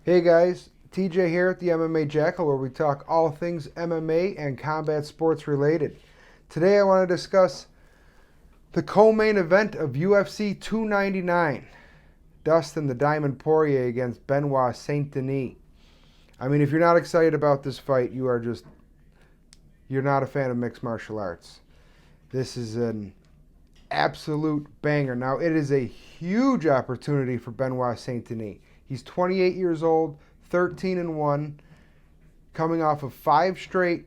Hey guys, TJ here at the MMA Jackal where we talk all things MMA and combat sports related. Today I want to discuss the co-main event of UFC 299. Dustin the Diamond Poirier against Benoit Saint Denis. I mean, if you're not excited about this fight, you're not a fan of mixed martial arts. This is an absolute banger. Now, it is a huge opportunity for Benoit Saint Denis. He's 28 years old, 13-1, coming off of five straight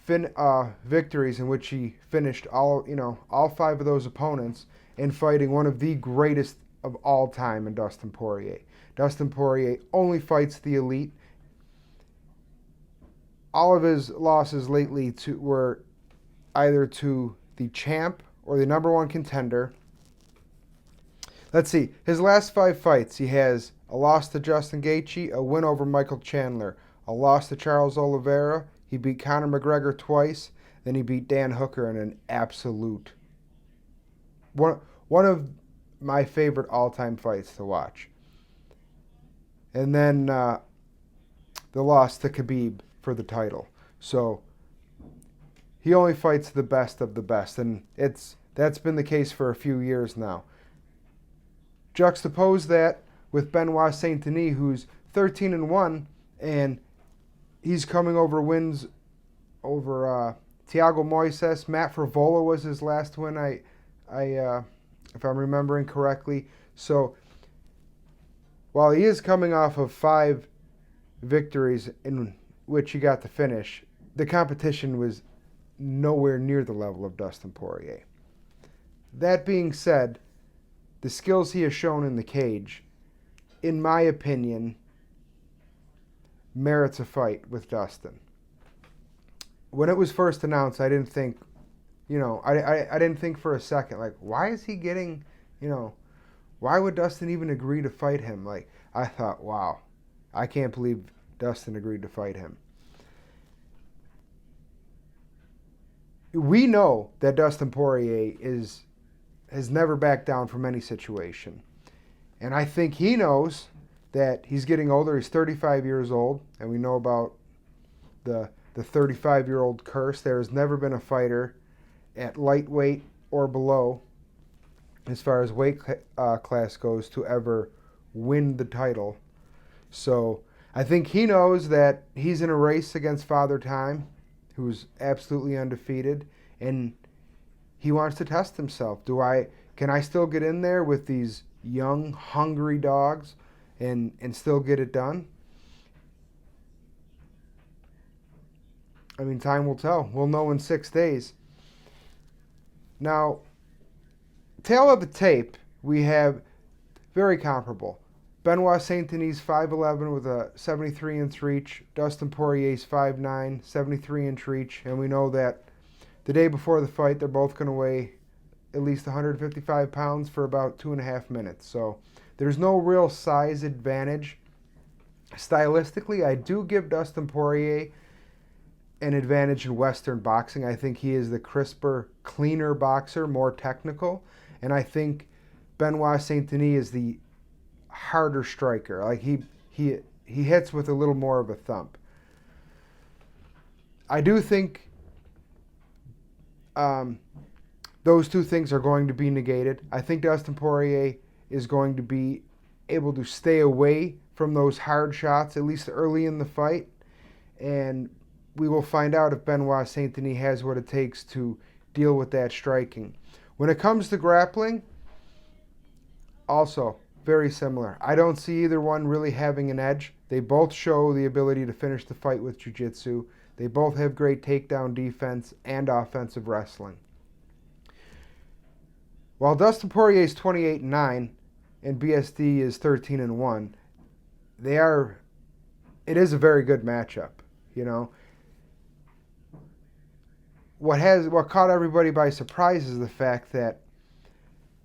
victories in which he finished all five of those opponents and fighting one of the greatest of all time in Dustin Poirier. Dustin Poirier only fights the elite. All of his losses lately were either to the champ or the number one contender. Let's see. His last five fights, he has a loss to Justin Gaethje, a win over Michael Chandler, a loss to Charles Oliveira. He beat Conor McGregor twice. Then he beat Dan Hooker in an absolute one of my favorite all-time fights to watch. And then the loss to Khabib for the title. So he only fights the best of the best, and that's been the case for a few years now. Juxtapose that with Benoit Saint Denis, who's 13-1, and he's coming over wins over Thiago Moises. Matt Frevola was his last win, if I'm remembering correctly. So while he is coming off of five victories in which he got the finish, the competition was nowhere near the level of Dustin Poirier. That being said, the skills he has shown in the cage, in my opinion, merits a fight with Dustin. When it was first announced, I didn't think, I didn't think for a second, like, why is he getting, why would Dustin even agree to fight him? Like, I thought, wow, I can't believe Dustin agreed to fight him. We know that Dustin Poirier has never backed down from any situation. And I think he knows that he's getting older. He's 35 years old, and we know about the 35-year-old curse. There has never been a fighter at lightweight or below, as far as weight class goes, to ever win the title. So I think he knows that he's in a race against Father Time, who's absolutely undefeated, and he wants to test himself. Can I still get in there with these young, hungry dogs and still get it done? I mean, time will tell. We'll know in 6 days. Now, tail of the tape, we have very comparable. Benoit Saint Denis 5'11" with a 73-inch reach. Dustin Poirier's 5'9", 73-inch reach. And we know that the day before the fight, they're both going to weigh at least 155 pounds for about 2.5 minutes. So there's no real size advantage. Stylistically, I do give Dustin Poirier an advantage in Western boxing. I think he is the crisper, cleaner boxer, more technical. And I think Benoit Saint Denis is the harder striker. Like he hits with a little more of a thump. I do think those two things are going to be negated. I think Dustin Poirier is going to be able to stay away from those hard shots, at least early in the fight. And we will find out if Benoit Saint Denis has what it takes to deal with that striking. When it comes to grappling, also very similar. I don't see either one really having an edge. They both show the ability to finish the fight with jiu-jitsu. They both have great takedown defense and offensive wrestling. While Dustin Poirier is 28-9 and BSD is 13-1, it is a very good matchup, What caught everybody by surprise is the fact that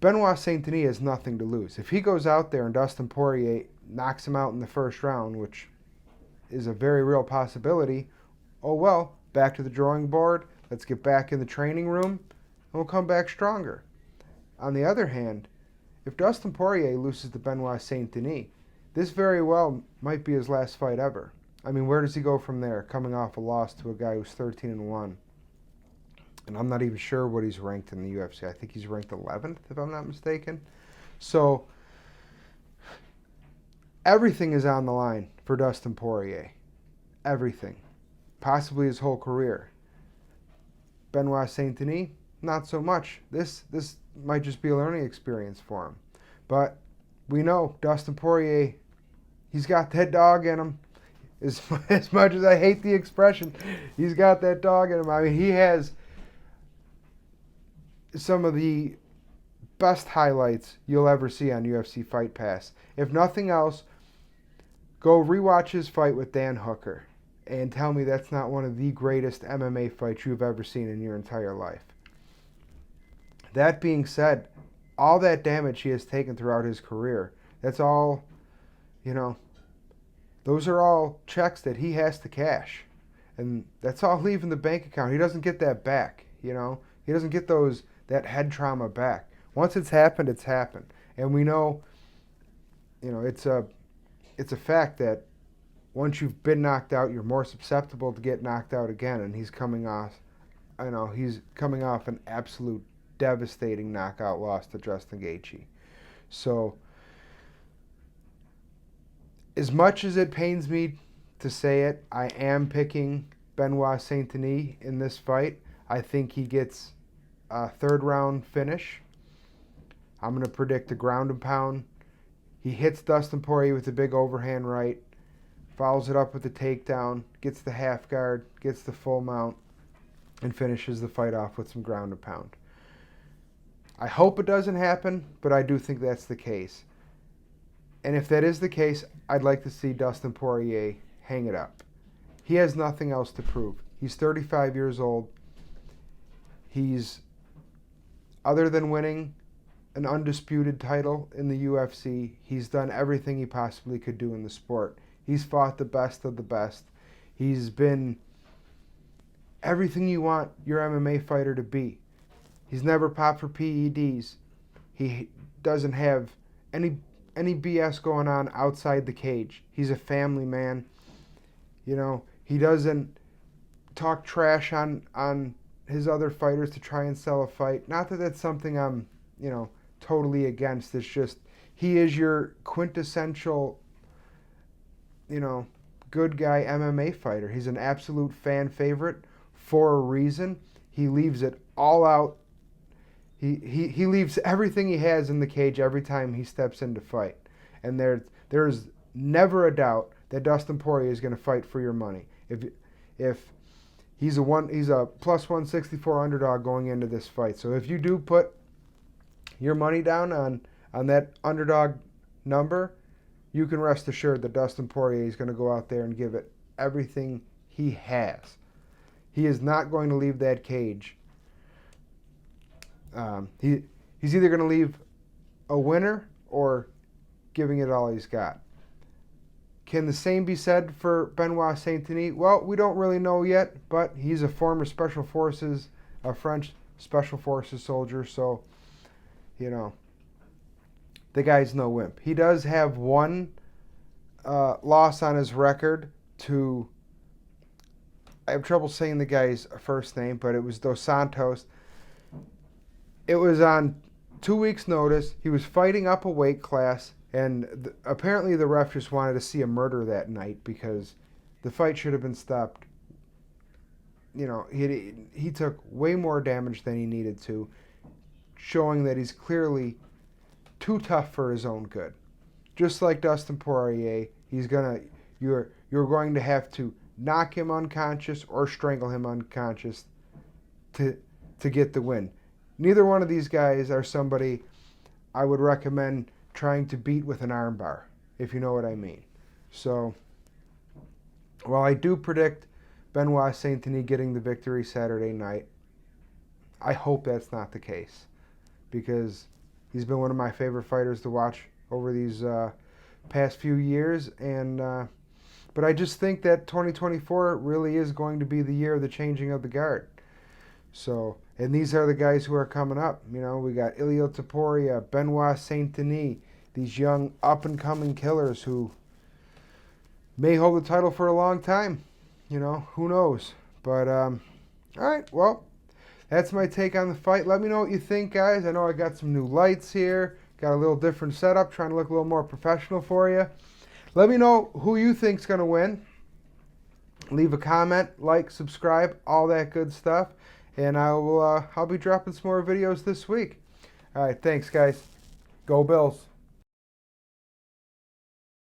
Benoit Saint Denis has nothing to lose. If he goes out there and Dustin Poirier knocks him out in the first round, which is a very real possibility, oh well, back to the drawing board. Let's get back in the training room, and we'll come back stronger. On the other hand, if Dustin Poirier loses to Benoit Saint Denis, this very well might be his last fight ever. I mean, where does he go from there, coming off a loss to a guy who's 13-1? And I'm not even sure what he's ranked in the UFC. I think he's ranked 11th, if I'm not mistaken. So everything is on the line for Dustin Poirier. Everything. Possibly his whole career. Benoit Saint Denis, not so much. This might just be a learning experience for him. But we know Dustin Poirier, he's got that dog in him. As much as I hate the expression, he's got that dog in him. I mean, he has some of the best highlights you'll ever see on UFC Fight Pass. If nothing else, go rewatch his fight with Dan Hooker and tell me that's not one of the greatest MMA fights you've ever seen in your entire life. That being said, all that damage he has taken throughout his career, that's all, those are all checks that he has to cash. And that's all leaving the bank account. He doesn't get that back, He doesn't get that head trauma back. Once it's happened, it's happened. And we know, it's a fact that once you've been knocked out, you're more susceptible to get knocked out again. And he's coming off an absolute devastating knockout loss to Justin Gaethje. So, as much as it pains me to say it, I am picking Benoit Saint Denis in this fight. I think he gets a third round finish. I'm going to predict a ground and pound. He hits Dustin Poirier with a big overhand right, follows it up with a takedown, gets the half guard, gets the full mount, and finishes the fight off with some ground and pound. I hope it doesn't happen, but I do think that's the case. And if that is the case, I'd like to see Dustin Poirier hang it up. He has nothing else to prove. He's 35 years old. He's, other than winning an undisputed title in the UFC, he's done everything he possibly could do in the sport. He's fought the best of the best. He's been everything you want your MMA fighter to be. He's never popped for PEDs. He doesn't have any BS going on outside the cage. He's a family man. He doesn't talk trash on his other fighters to try and sell a fight. Not that that's something I'm, totally against. It's just he is your quintessential, good guy MMA fighter. He's an absolute fan favorite for a reason. He leaves it all out. He leaves everything he has in the cage every time he steps in to fight. And there's never a doubt that Dustin Poirier is going to fight for your money. If he's a plus 164 underdog going into this fight. So if you do put your money down on that underdog number, you can rest assured that Dustin Poirier is going to go out there and give it everything he has. He is not going to leave that cage. He's either going to leave a winner or giving it all he's got. Can the same be said for Benoit Saint Denis? Well, we don't really know yet, but he's a former a French special forces soldier, so, the guy's no wimp. He does have one loss on his record to, I have trouble saying the guy's first name, but it was Dos Santos. It was on 2 weeks' notice. He was fighting up a weight class, and apparently the ref just wanted to see a murder that night because the fight should have been stopped. He took way more damage than he needed to, showing that he's clearly too tough for his own good. Just like Dustin Poirier, you're going to have to knock him unconscious or strangle him unconscious to get the win. Neither one of these guys are somebody I would recommend trying to beat with an armbar, if you know what I mean. So, while I do predict Benoit Saint Denis getting the victory Saturday night, I hope that's not the case, because he's been one of my favorite fighters to watch over these past few years. But I just think that 2024 really is going to be the year of the changing of the guard. So, and these are the guys who are coming up. We got Ilia Topuria, Benoit Saint Denis, these young up-and-coming killers who may hold the title for a long time. You know, who knows? But, all right, well, that's my take on the fight. Let me know what you think, guys. I know I got some new lights here. Got a little different setup, trying to look a little more professional for you. Let me know who you think's going to win. Leave a comment, like, subscribe, all that good stuff. And I'll be dropping some more videos this week. All right, thanks, guys. Go Bills.